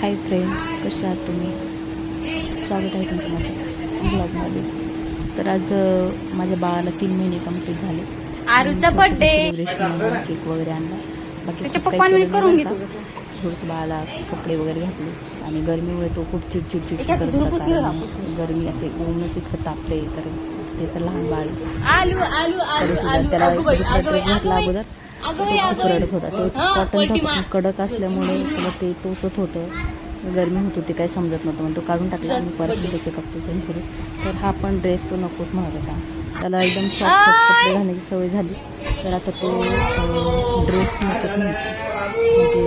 Hi friend, कसे आहात तुम्ही? स्वागत आहे तुमचं माझ्या ब्लॉगमध्ये. तर आज माझ्या बाळाला 3 महिने कंप्लीट झाले. आरूचा बर्थडे सेलिब्रेशन, केक वगैरे आणला. बाकी त्याच्या खूप काही पप्पांनी केलं करून नाही बरं घेतो. का. थोडंसं बाळाला कपडे वगैरे घातले आणि गरमीमुळे तो खूप चिडचिड एका करत धूळ होता. पुसली कारण का? गरमी आता ऊनच इतकं तापते, तर ते तर लहान बाळ आहे. आलू आलू आलू आलू त्याला अगं बाई, दुसरा अगं बाई, ड्रेस घातला अगं बाई. अगोदर. अगं तो बाई, खूप अगं बाई. रडत होता. तो हा, कॉटनचा पलटी खूप कडक असल्यामुळे त्याला ते टोचत होतं. गरमी होत होती, काही समजत नव्हतं. मग तो काढून टाकला आणि परत त्याचे कपडे चेंज केले. तर हा पण ड्रेस तो नकोच म्हणत होता. त्याला एकदम सॉफ्ट कपडे घालण्याची सवय झाली, तर आता तो ड्रेस नकोच म्हणतो. म्हणजे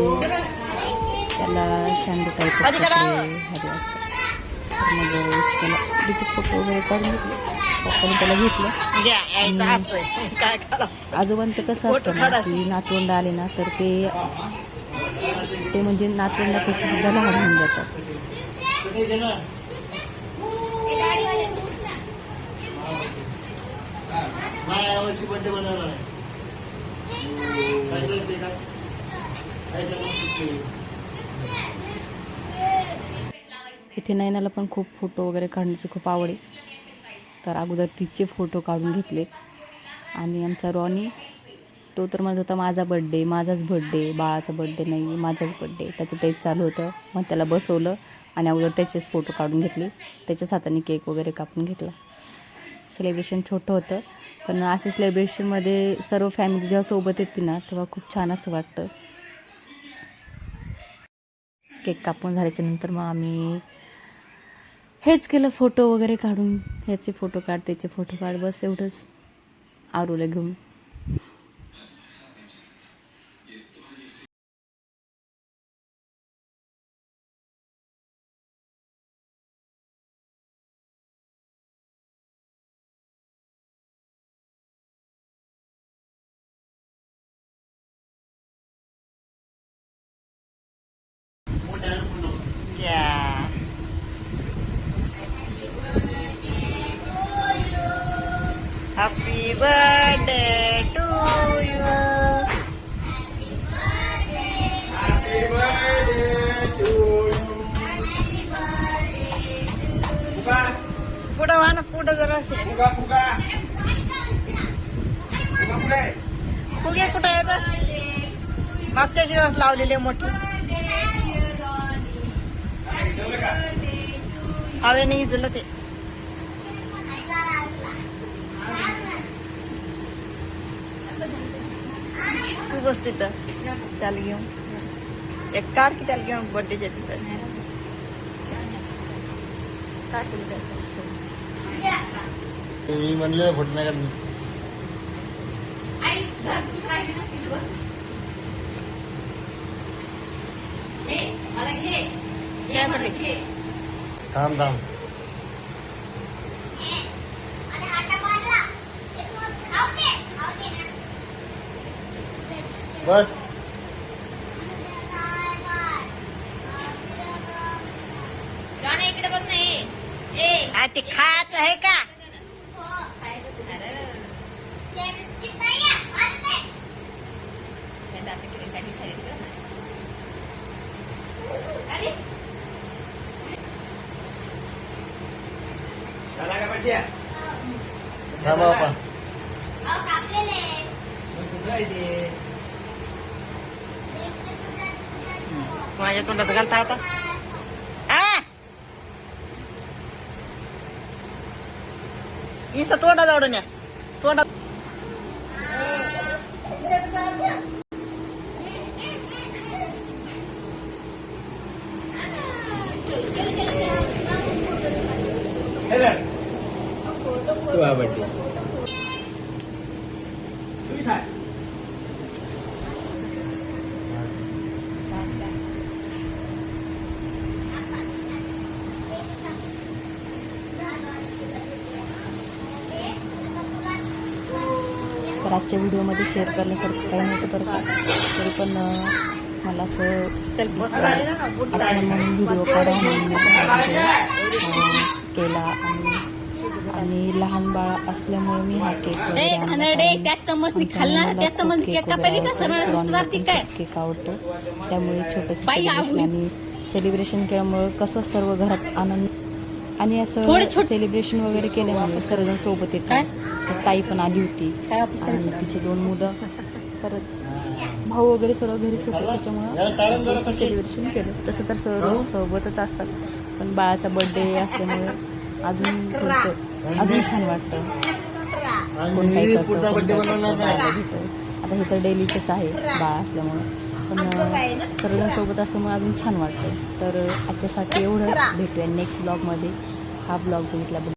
त्याला शॅम्पू टाईप कपडे हवे असतात. तर मग त्याला त्याचे फोटो वगैरे काढून घेतले. पप्पाने त्याला घेतलं. आजोबांचं कसं असतं ना, की नातवंड आले ना, तर ते म्हणजे नातवंडापेक्षा सुद्धा लहान होऊन जातात. इथे नयनाला पण खूप फोटो वगैरे काढण्याची खूप आवड आहे. तर अगोदर तिचे फोटो काढून घेतलेत. आणि आमचा रॉनी, तो तर म्हणत होता माझाच बड्डे, बाळाचा बड्डे नाही, माझाच बड्डे. त्याचं तेच चालू होतं. मग त्याला बसवलं आणि अगोदर त्याचेच फोटो काढून घेतले. त्याच्याच हाताने केक वगैरे कापून घेतला. सेलिब्रेशन छोटं होतं, पण असे सेलिब्रेशनमध्ये सर्व फॅमिली जेव्हा सोबत येते ना, तेव्हा खूप छान असं वाटतं. केक कापून झाल्याच्यानंतर मग आम्ही हेच केलं, फोटो वगैरे काढून. ह्याचे फोटो काढ, त्याचे फोटो काढ, बस एवढंच आरूला घेऊन. Happy birthday to you. Happy birthday to you. पुढं वाहन पुढं जरा फुगे कुठं येत मागच्या दिवस लावलेले मोठे हवेने इजलं ते. तू बस तिथं त्याला घेऊन एक कार की त्याला घेऊन बर्थडेच्या तिथं. मी म्हणले फोटो नाही काढली. थांब थांब. बस इकडे बघ नाही. ते खायचं आहे का? थांब बापा. माझ्या तोंडात घालता आता इथं तोंडा जावडून या तोंडात. तर आजच्या व्हिडिओमध्ये शेअर करण्यासारखं काही नव्हतं बरं का. तरी पण मला असं आपण म्हणून व्हिडिओ काढा म्हणून केला. आणि लहान बाळ असल्यामुळे मी हा केक केक आवडतो, त्यामुळे छोटंसं आणि सेलिब्रेशन केल्यामुळं कसं सर्व घरात आनंद आणि असं सेलिब्रेशन वगैरे केल्यामुळे सर्वजण सोबत येतात. तसंच ताई पण आली होती आणि तिची 2 मुलं, परत भाऊ वगैरे सर्व घरीच होते. त्याच्यामुळं थोडंसं सेलिब्रेशन केलं. तसं तर सर्व सोबतच असतात, पण बाळाचा बर्थडे असल्यामुळे अजून थोडंसं अजून छान वाटतं. कोण काही करतं, पुढचा कोण बर्थडे काय बनवणार करतं, नाही. बाळाला घेतं. आता हे तर डेलीचंच आहे बाळ असल्यामुळं, पण सर्वजण सोबत असल्यामुळे अजून छान वाटतं. तर आजच्यासाठी एवढंच. भेटूया नेक्स्ट ब्लॉगमध्ये. हा ब्लॉग बघितल्याबद्दल